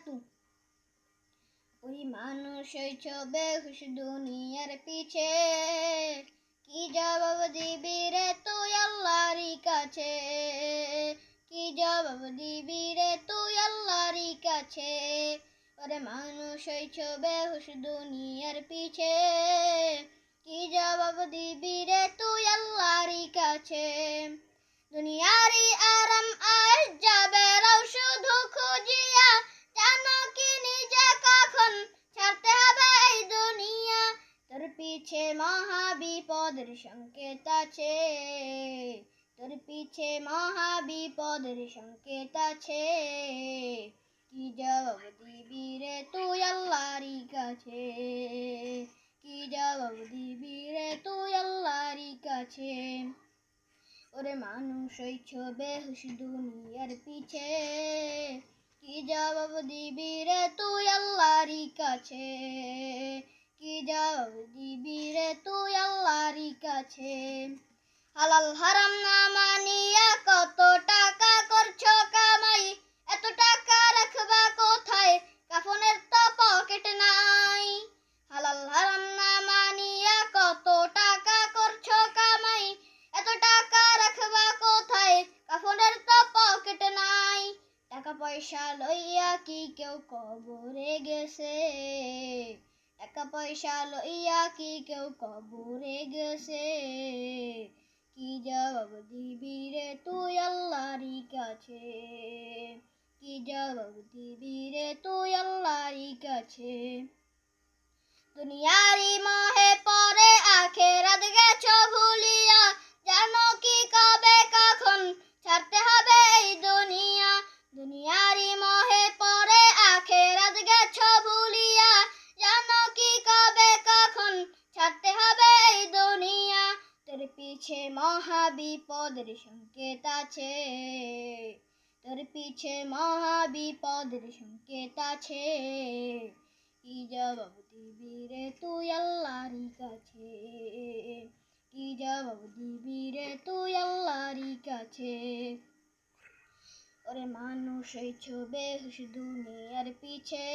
तू। ওই মানুষ হইছ বেহুশ দুনিয়ার পিছে, কি জবাব দিবি রে তুই আল্লাহরই কাছে, কি জবাব দিবি রে তুই আল্লাহরই কাছে। ওরে মানুষ হইছ বেহুশ দুনিয়ার পিছে, কি জবাব দিবি রে তুই আল্লাহরই কাছে। দুনিয়ারি আরাম আজ যাবে রাও শুধু খুঁজিয়া, জানো কি নিজে কখন ছাড়তে হবে এই দুনিয়া। তোর পিছে মহা বিপদের সংকেত আছে, তোর পিছে মহা বিপদের সংকেত আছে। কি জবাব দিবি রে তুই আল্লাহরই কাছে, কি জবাব দিবি রে তুই আল্লাহরই কাছে। ওরে মানুষ হইছ বেহুশ দুনিয়ার পিছে, কি জবাব দিবি রে তুই আল্লাহরই কাছে, কি জবাব দিবি রে তুই আল্লাহরই কাছে। হালাল হারাম না মানিয়া কত টাকা করছো কামাই, এত টাকা রাখবা কোথায়, কাফনের তো পকেট নাই। হালাল হারাম না মানিয়া কত টাকা করছো কামাই, এত টাকা রাখবা কোথায়, কাফনের তো পকেট নাই। টাকা পয়সা লইয়া কি কেউ কবরে গেছে, টাকা পয়সা লইয়া কি কেউ কবরে গেছে। কি জবাব দিবি রে তুই আল্লাহরই কাছে, কি জবাব দিবি রে তুই আল্লাহরই কাছে। দুনিয়ারি মোহে পরে আখেরাত গেছো ভুলিয়া, জানো কি কবে কখন ছাড়তে হবে এই দুনিয়া। দুনিয়ারি মোহে পরে আখেরাত গেছো ভুলিয়া, জানো কি কবে কখন ছাড়তে হবে এই দুনিয়া। তোর পিছে মহা বিপদের সংকেত আছে, তোর পিছে মহা বিপদের সংকেত আছে। কি জবাব দিবি রে তুই আল্লাহরই কাছে, কি জবাব দিবি রে তুই আল্লাহরই কাছে। ওরে মানুষ হইছ বেহুশ দুনিয়ার পিছে,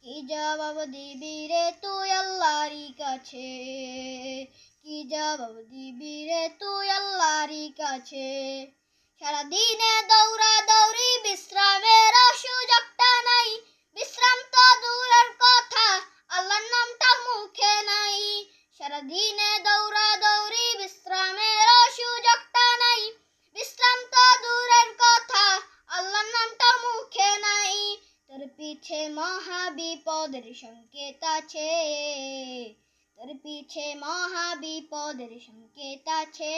কি জবাব দিবি রে তুই আল্লাহরই কাছে, কি জবাব দিবি রে তুই আল্লাহরই কাছে। সারাদিনে দৌড়া দৌড়ি বিশ্রামের সুযোগটা নাই, বিশ্রাম তো দূরের কথা আল্লাহর নামটা মুখে নাই। সারাদিনে দৌড়া দৌড়ি বিশ্রামের সুযোগটা নাই, বিশ্রাম তো দূরের কথা আল্লাহর নামটা মুখে নাই। তোর পিছে মহা বিপদের সংকেত আছে, তোর পিছে মহা বিপদের সংকেত আছে।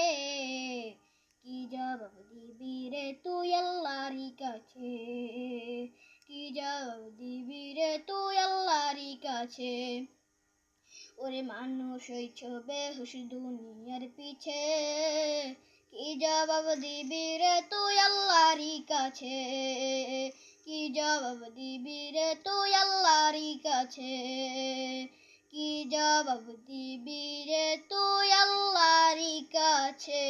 কি জবাব দিবি রে তুই আল্লাহরই কাছে, কি জবাব দিবি রে তুই আল্লাহরই কাছে। ওরে মানুষ হইছ বেহুশ দুনিয়ার পিছে, কি জবাব দিবি রে তুই আল্লাহরই কাছে, কি জবাব দিবি রে তুই আল্লাহরই কাছে, কি জবাব দিবি রে তুই আল্লাহরই কাছে।